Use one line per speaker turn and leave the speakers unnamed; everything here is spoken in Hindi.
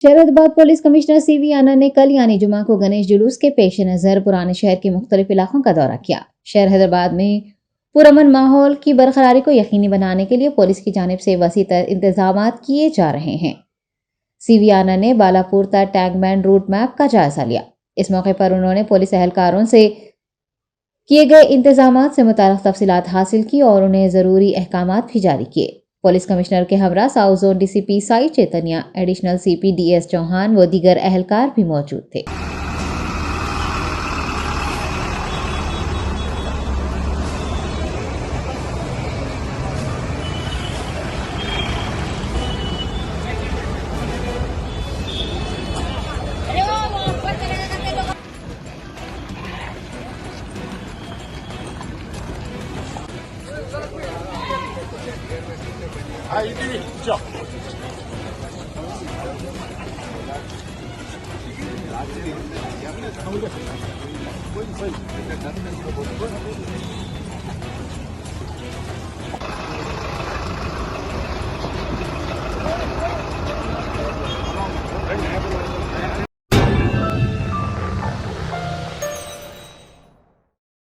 शहर पुलिस कमिश्नर सीवी आनंद ने कल यानी जुमा को गणेश जुलूस के पेश नज़र पुराने शहर के मुख्तलिफ इलाकों का दौरा किया। शहर हैदराबाद में पुरअमन माहौल की बरकरारी को यकीनी बनाने के लिए पुलिस की जानिब से वसी तर इंतजाम किए जा रहे हैं। सीवी आनंद ने बालापुर तक टैंक बैंड रूट मैप का जायजा लिया। इस मौके पर उन्होंने पुलिस एहलकारों से किए गए इंतजाम से मुताल्लिक़ तफसीलात हासिल की और उन्हें ज़रूरी अहकाम भी जारी किए। पुलिस कमिश्नर के हमरा south zone DCP Sai Chaitanya, additional CP DS Chauhan व दीगर एहलकार भी मौजूद थे।
Koy.